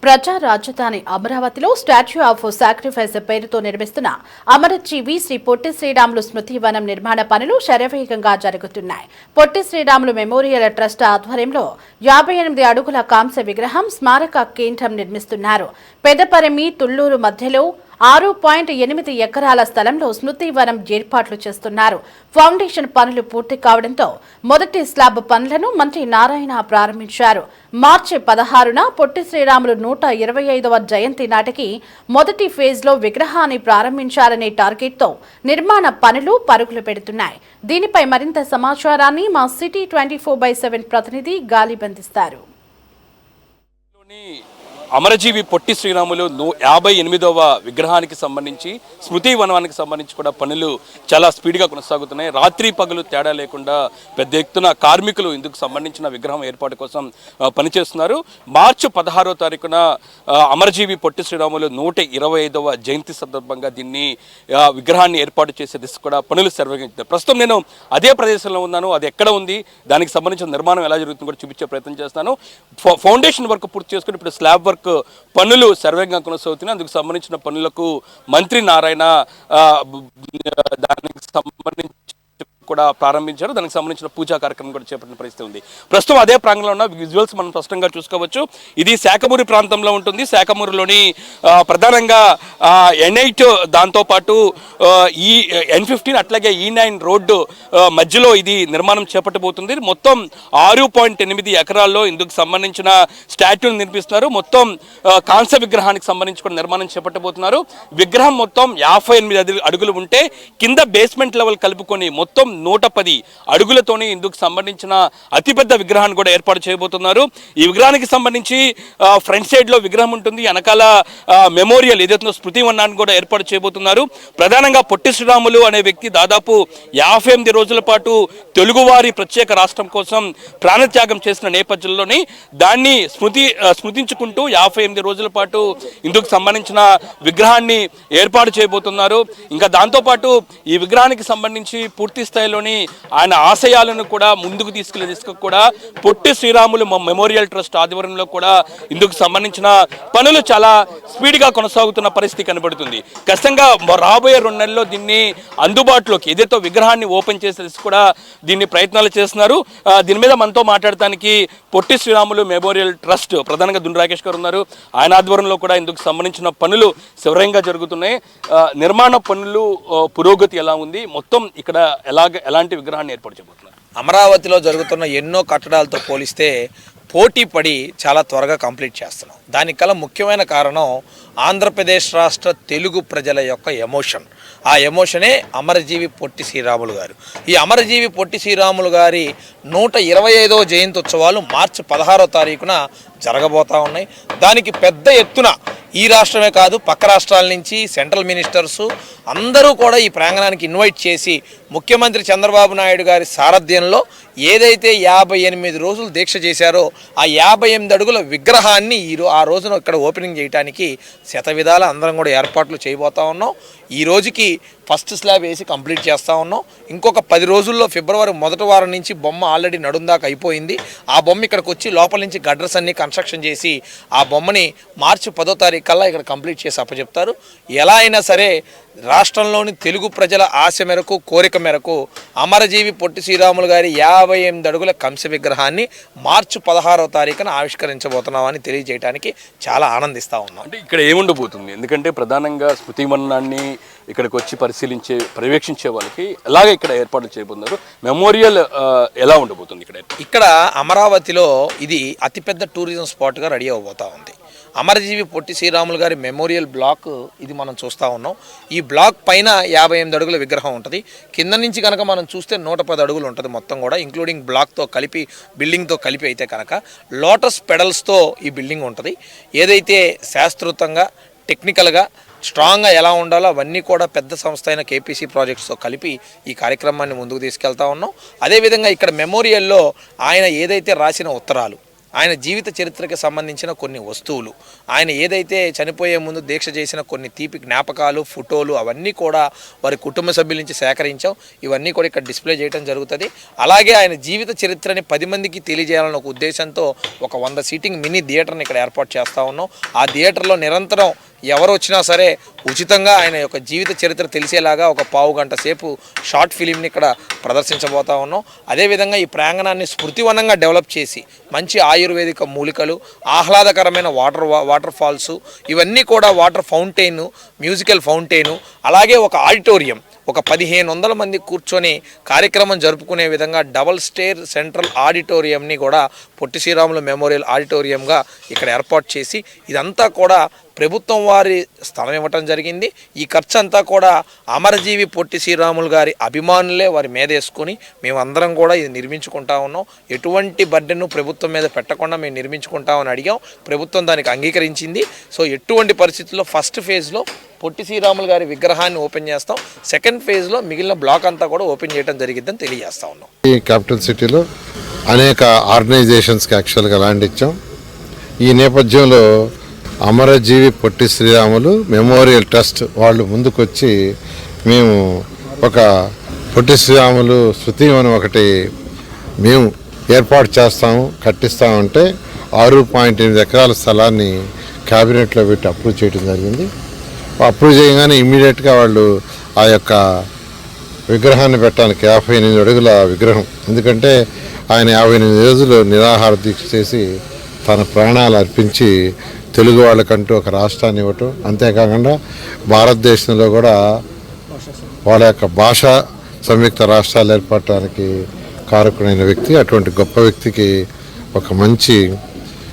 ప్రజా రాజధాని అమరావతిలో స్టాచ్యూ ఆఫ్ సాక్రిఫైస్ పేరుతో నిర్మిస్తున్న అమరజీవి శ్రీ పొట్టి శ్రీరాములు స్మృతి వనం నిర్మాణ పనులు శరవేగంగా జరుగుతున్నాయి. పొట్టి శ్రీరాములు మెమోరియల్ ట్రస్ట్ ఆధ్వర్యంలో 58 అడుగుల కాంస్య విగ్రహం స్మారక కేంద్రం నిర్మిస్తున్నారు. పెదపరిమి తుళ్లూరు మధ్యలో 6.8 ఎకరాల స్థలంలో స్మృతి వనం ఏర్పాట్లు చేస్తున్నారు. ఫౌండేషన్ పనులు పూర్తి కావడంతో మొదటి స్లాబ్ పనులను మంత్రి నారాయణ ప్రారంభించారు. మార్చి 16న పొట్టి శ్రీరాములు 125వ జయంతి నాటికి మొదటి ఫేజ్లో విగ్రహాన్ని ప్రారంభించాలనే టార్గెట్తో నిర్మాణ పనులు పరుగులు పెడుతున్నాయి. దీనిపై మరింత సమాచారాన్ని మా సిటీ 24/7 ప్రతినిధి గాలి బంధిస్తారు. అమరజీవి పొట్టి శ్రీరాములు 58వ విగ్రహానికి సంబంధించి స్మృతి వనానికి సంబంధించి కూడా పనులు చాలా స్పీడ్గా కొనసాగుతున్నాయి. రాత్రి పగలు తేడా లేకుండా పెద్ద ఎత్తున కార్మికులు ఇందుకు సంబంధించిన విగ్రహం ఏర్పాటు కోసం పనిచేస్తున్నారు. మార్చి 16వ తారీఖున అమరజీవి పొట్టి శ్రీరాములు 125వ జయంతి సందర్భంగా దీన్ని విగ్రహాన్ని ఏర్పాటు చేసే దిశ కూడా పనులు శరవేగంగా. ప్రస్తుతం నేను అదే ప్రదేశంలో ఉన్నాను. అది ఎక్కడ ఉంది, దానికి సంబంధించిన నిర్మాణం ఎలా జరుగుతుందో కూడా చూపించే ప్రయత్నం చేస్తాను. ఫౌండేషన్ వర్క్ పూర్తి చేసుకుని ఇప్పుడు స్లాబ్ వర్క్ పనులు సర్వేగా కొనసాగుతున్నాయి. అందుకు సంబంధించిన పనులకు మంత్రి నారాయణ దానికి సంబంధించి కూడా ప్రారంభించారు. దానికి సంబంధించిన పూజా కార్యక్రమం కూడా చేపట్టిన పరిస్థితి ఉంది. ప్రస్తుతం అదే ప్రాంగణంలో ఉన్న విజువల్స్ మనం స్పష్టంగా చూసుకోవచ్చు. ఇది శాఖమూరి ప్రాంతంలో ఉంటుంది. శాఖమూరులోని ప్రధానంగా N8 దాంతోపాటు ఈ N15 అట్లాగే E9 రోడ్డు మధ్యలో ఇది నిర్మాణం చేపట్టబోతుంది. మొత్తం 6.8 ఎకరాల్లో ఇందుకు సంబంధించిన స్టాట్యూని నిర్మిస్తున్నారు. మొత్తం కాంస్య విగ్రహానికి సంబంధించి కూడా నిర్మాణం చేపట్టబోతున్నారు. విగ్రహం మొత్తం 58 అడుగులు ఉంటే కింద బేస్మెంట్ లెవెల్ కలుపుకొని మొత్తం 110 అడుగులతోనే ఇందుకు సంబంధించిన అతిపెద్ద విగ్రహాన్ని కూడా ఏర్పాటు చేయబోతున్నారు. ఈ విగ్రహానికి సంబంధించి ఫ్రంట్ సైడ్ లో విగ్రహం ఉంటుంది. వెనకాల మెమోరియల్ ఏదైతే స్మృతి వనాన్ని కూడా ఏర్పాటు చేయబోతున్నారు. ప్రధానంగా పొట్టి శ్రీరాములు అనే వ్యక్తి దాదాపు 58 రోజుల పాటు తెలుగువారి ప్రత్యేక రాష్ట్రం కోసం ప్రాణత్యాగం చేసిన నేపథ్యంలోని దాన్ని స్మృతించుకుంటూ 58 రోజుల పాటు ఇందుకు సంబంధించిన విగ్రహాన్ని ఏర్పాటు చేయబోతున్నారు. ఇంకా దాంతోపాటు ఈ విగ్రహానికి సంబంధించి పూర్తి స్థాయిలోని ఆయన ఆశయాలను కూడా ముందుకు తీసుకెళ్లే కూడా పొట్టి శ్రీరాములు మెమోరియల్ ట్రస్ట్ ఆధ్వర్యంలో కూడా ఇందుకు సంబంధించిన పనులు చాలా స్పీడ్గా కొనసాగుతున్న పరిస్థితి కనబడుతుంది. ఖచ్చితంగా రాబోయే 2 నెలల్లో దీన్ని అందుబాటులోకి ఏదైతే విగ్రహాన్ని ఓపెన్ చేసే కూడా దీన్ని ప్రయత్నాలు చేస్తున్నారు. దీని మీద మనతో మాట్లాడటానికి పొట్టి శ్రీరాములు మెమోరియల్ ట్రస్ట్ ప్రధానంగా దుండి రాకేష్ గారు ఉన్నారు. ఆయన ఆధ్వర్యంలో కూడా ఇందుకు సంబంధించిన పనులు శరవేగంగా జరుగుతున్నాయి. నిర్మాణ పనులు పురోగతి ఎలా ఉంది, మొత్తం ఇక్కడ ఎలాంటి విగ్రహాన్ని ఏర్పాటు చేయబోతున్నారు? అమరావతిలో జరుగుతున్న ఎన్నో కట్టడాలతో పోలిస్తే పోటీ పడి చాలా త్వరగా కంప్లీట్ చేస్తున్నాం. దానికి కల ముఖ్యమైన కారణం ఆంధ్రప్రదేశ్ రాష్ట్ర తెలుగు ప్రజల యొక్క ఎమోషన్. ఆ ఎమోషనే అమరజీవి పొట్టి శ్రీరాములు గారు. ఈ అమరజీవి పొట్టి శ్రీరాములు గారి 125వ జయంతి ఉత్సవాలు మార్చి 16వ తారీఖున జరగబోతూ ఉన్నాయి. దానికి పెద్ద ఎత్తున ఈ రాష్ట్రమే కాదు పక్క రాష్ట్రాల నుంచి సెంట్రల్ మినిస్టర్సు అందరూ కూడా ఈ ప్రాంగణానికి ఇన్వైట్ చేసి ముఖ్యమంత్రి చంద్రబాబు నాయుడు గారి సారథ్యంలో ఏదైతే 58 రోజులు దీక్ష చేశారో ఆ 58 అడుగుల విగ్రహాన్ని ఆ రోజున ఇక్కడ ఓపెనింగ్ చేయడానికి శతవిధాల అందరం కూడా ఏర్పాట్లు చేయబోతా ఉన్నాం. ఈ రోజుకి ఫస్ట్ స్లాబ్ వేసి కంప్లీట్ చేస్తూ ఉన్నాం. ఇంకొక 10 రోజుల్లో ఫిబ్రవరి మొదటి వారం నుంచి బొమ్మ ఆల్రెడీ నడుందాకా అయిపోయింది. ఆ బొమ్మ ఇక్కడికి వచ్చి లోపల నుంచి గడ్రస్ అన్ని కన్స్ట్రక్షన్ చేసి ఆ బొమ్మని మార్చి 10వ తారీఖు కల్లా ఇక్కడ కంప్లీట్ చేసి అప్పచెప్తారు. ఎలా అయినా సరే రాష్ట్రంలోని తెలుగు ప్రజల ఆశ మేరకు కోరిక మేరకు అమరజీవి పొట్టి శ్రీరాములు గారి 58 అడుగుల కంస్య విగ్రహాన్ని మార్చి 16వ తారీఖున ఆవిష్కరించబోతున్నామని తెలియజేయడానికి చాలా ఆనందిస్తూ ఉన్నాం. అంటే ఇక్కడ ఏముండబోతుంది? ఎందుకంటే ప్రధానంగా స్మృతి వనాన్ని ఇక్కడికి వచ్చి పర్యవేక్షించే వాళ్ళకి ఎలాగ ఇక్కడ ఏర్పాటు చేయబోతున్నారు? మెమోరియల్ ఎలా ఉండబోతుంది? ఇక్కడ అమరావతిలో ఇది అతిపెద్ద టూరిజం స్పాట్గా రెడీ అవబోతూ ఉంది. అమరజీవి పొట్టి శ్రీరాములు గారి మెమోరియల్ బ్లాక్ ఇది మనం చూస్తూ ఉన్నాం. ఈ బ్లాక్ పైన 58 అడుగుల విగ్రహం ఉంటుంది. కింద నుంచి కనుక మనం చూస్తే 110 అడుగులు ఉంటుంది మొత్తం కూడా, ఇంక్లూడింగ్ బ్లాక్తో కలిపి బిల్డింగ్తో కలిపి అయితే కనుక లోటస్ పెడల్స్తో ఈ బిల్డింగ్ ఉంటుంది. ఏదైతే శాస్త్రోక్తంగా టెక్నికల్గా స్ట్రాంగ్గా ఎలా ఉండాలో అవన్నీ కూడా పెద్ద సంస్థ అయిన KPC ప్రాజెక్ట్స్తో కలిపి ఈ కార్యక్రమాన్ని ముందుకు తీసుకెళ్తా ఉన్నాం. అదేవిధంగా ఇక్కడ మెమోరియల్లో ఆయన ఏదైతే రాసిన ఉత్తరాలు ఆయన జీవిత చరిత్రకి సంబంధించిన కొన్ని వస్తువులు, ఆయన ఏదైతే చనిపోయే ముందు దీక్ష చేసిన కొన్ని తీపి జ్ఞాపకాలు, ఫోటోలు అవన్నీ కూడా వారి కుటుంబ సభ్యుల నుంచి సేకరించాం. ఇవన్నీ కూడా ఇక్కడ డిస్ప్లే చేయడం జరుగుతుంది. అలాగే ఆయన జీవిత చరిత్రని 10 మందికి తెలియజేయాలన్న ఒక ఉద్దేశంతో ఒక 100 సీటింగ్ మినీ థియేటర్ని ఇక్కడ ఏర్పాటు చేస్తూ ఉన్నాం. ఆ థియేటర్లో నిరంతరం ఎవరు వచ్చినా సరే ఉచితంగా ఆయన యొక్క జీవిత చరిత్ర తెలిసేలాగా ఒక పావు గంట సేపు షార్ట్ ఫిలింని ఇక్కడ ప్రదర్శించబోతా ఉన్నాం. అదేవిధంగా ఈ ప్రాంగణాన్ని స్మృతివనంగా డెవలప్ చేసి మంచి ఆయుర్వేదిక మూలికలు, ఆహ్లాదకరమైన వాటర్ ఫాల్స్, ఇవన్నీ కూడా వాటర్ ఫౌంటైన్, మ్యూజికల్ ఫౌంటైన్, అలాగే ఒక ఆడిటోరియం, ఒక 1500 మంది కూర్చొని కార్యక్రమం జరుపుకునే విధంగా డబల్ స్టేర్ సెంట్రల్ ఆడిటోరియంని కూడా పొట్టి శ్రీరాములు మెమోరియల్ ఆడిటోరియంగా ఇక్కడ ఏర్పాటు చేసి ఇదంతా కూడా ప్రభుత్వం వారి స్థలం ఇవ్వటం జరిగింది. ఈ ఖర్చు అంతా కూడా అమరజీవి పొట్టి శ్రీరాములు గారి అభిమానులే వారి మీద వేసుకొని మేమందరం కూడా ఇది నిర్మించుకుంటా ఉన్నాం. ఎటువంటి బర్డెన్ను ప్రభుత్వం మీద పెట్టకుండా మేము నిర్మించుకుంటామని అడిగాం. ప్రభుత్వం దానికి అంగీకరించింది. సో ఎటువంటి పరిస్థితుల్లో ఫస్ట్ ఫేజ్లో పొట్టి శ్రీరాములు గారి విగ్రహాన్ని ఓపెన్ చేస్తాం. సెకండ్ ఫేజ్లో మిగిలిన బ్లాక్ అంతా కూడా ఓపెన్ చేయడం జరిగిద్దని తెలియజేస్తా ఉన్నాం. ఈ క్యాపిటల్ సిటీలో అనేక ఆర్గనైజేషన్స్కి యాక్చువల్గా ల్యాండ్ ఇచ్చాం. ఈ నేపథ్యంలో అమరజీవి పొట్టి శ్రీరాములు మెమోరియల్ ట్రస్ట్ వాళ్ళు ముందుకొచ్చి మేము ఒక పొట్టి శ్రీరాములు శృతివనం ఒకటి మేము ఏర్పాటు చేస్తాము, కట్టిస్తామంటే 6.8 ఎకరాల స్థలాన్ని క్యాబినెట్లో పెట్టి అప్రూవ్ చేయడం జరిగింది. అప్రూవ్ చేయగానే ఇమ్మీడియట్గా వాళ్ళు ఆ యొక్క విగ్రహాన్ని పెట్టడానికి 58 అడుగుల విగ్రహం, ఎందుకంటే ఆయన 58 రోజులు నిరాహార దీక్ష చేసి తన ప్రాణాలు అర్పించి తెలుగు వాళ్ళకంటూ ఒక రాష్ట్రాన్ని ఇవ్వటం, అంతేకాకుండా భారతదేశంలో కూడా వాళ్ళ యొక్క భాషా సంయుక్త రాష్ట్రాలు ఏర్పడటానికి కారకుడైన వ్యక్తి. అటువంటి గొప్ప వ్యక్తికి ఒక మంచి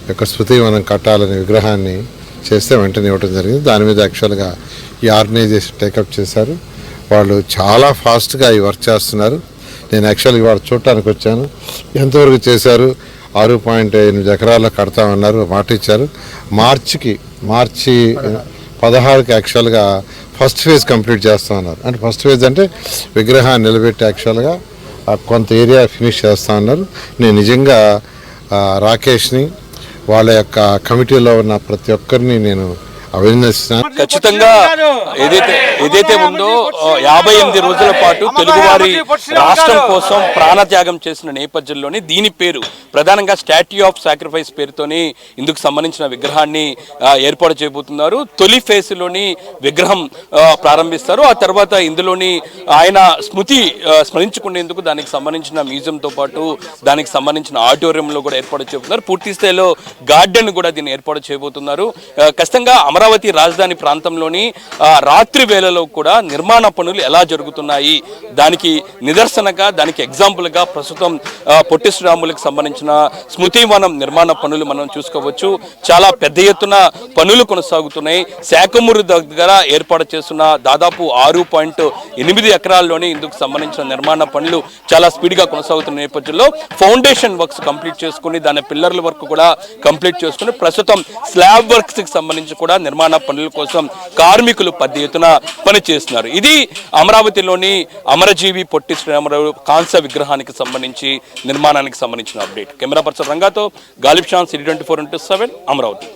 యొక్క స్మృతివనం కట్టాలనే విగ్రహాన్ని చేస్తే వెంటనే ఇవ్వడం జరిగింది. దాని మీద యాక్చువల్గా ఈ ఆర్గనైజేషన్ టేకప్ చేశారు. వాళ్ళు చాలా ఫాస్ట్గా ఈ వర్క్ చేస్తున్నారు. నేను యాక్చువల్గా వాళ్ళు చూడటానికి వచ్చాను. ఎంతవరకు చేశారు? 6.8 ఎకరాల్లో కడతామన్నారు, మాట ఇచ్చారు. మార్చి 16కి యాక్చువల్గా ఫస్ట్ ఫేజ్ కంప్లీట్ చేస్తామన్నారు. అంటే ఫస్ట్ ఫేజ్ అంటే విగ్రహాన్ని నిలబెట్టి యాక్చువల్గా కొంత ఏరియా ఫినిష్ చేస్తామన్నారు. నేను నిజంగా రాకేష్ని, వాళ్ళ యొక్క కమిటీలో ఉన్న ప్రతి ఒక్కరిని నేను అభినందిస్తున్నాను. ఖచ్చితంగా ఏదైతే ఉందో 58 రోజుల పాటు తెలుగువారి రాష్ట్రం కోసం ప్రాణత్యాగం చేసిన నేపథ్యంలోనే దీని పేరు ప్రధానంగా స్టాట్యూ ఆఫ్ సాక్రిఫైస్ పేరుతోని ఇందుకు సంబంధించిన విగ్రహాన్ని ఏర్పాటు చేయబోతున్నారు. తొలి ఫేజ్లోని విగ్రహం ప్రారంభిస్తారు. ఆ తర్వాత ఇందులోని ఆయన స్మరించుకునేందుకు దానికి సంబంధించిన మ్యూజియంతో పాటు దానికి సంబంధించిన ఆడిటోరియంలో కూడా ఏర్పాటు చేయబోతున్నారు. పూర్తి స్థాయిలో గార్డెన్ కూడా దీన్ని ఏర్పాటు చేయబోతున్నారు. ఖచ్చితంగా అమరావతి రాజధాని ప్రాంతంలోని రాత్రి వేళలో కూడా నిర్మాణ పనులు ఎలా జరుగుతున్నాయి దానికి నిదర్శనగా, దానికి ఎగ్జాంపుల్గా ప్రస్తుతం పొట్టి శ్రీరాములకు సంబంధించిన స్మృతివనం నిర్మాణ పనులు మనం చూసుకోవచ్చు. చాలా పెద్ద ఎత్తున పనులు కొనసాగుతున్నాయి. శాఖమూరు దగ్గర ఏర్పాటు చేస్తున్న దాదాపు 6.8 ఎకరాల్లోనే ఇందుకు సంబంధించిన నిర్మాణ పనులు చాలా స్పీడ్గా కొనసాగుతున్న నేపథ్యంలో ఫౌండేషన్ వర్క్స్ కంప్లీట్ చేసుకుని దాని పిల్లర్ల వర్క్ కూడా కంప్లీట్ చేసుకుని ప్రస్తుతం స్లాబ్ వర్క్స్కి సంబంధించి కూడా నిర్మాణ పనుల కోసం కార్మికులు పెద్ద ఎత్తున పనిచేస్తున్నారు. ఇది అమరావతిలోని అమరజీవి పొట్టి శ్రీరాములు కాంస్య విగ్రహానికి సంబంధించి నిర్మాణానికి సంబంధించిన అప్డేట్. కెమెరా పర్సన్ రంగాతో గాలిబ్ షాన్, City 24/7 అమరావతి.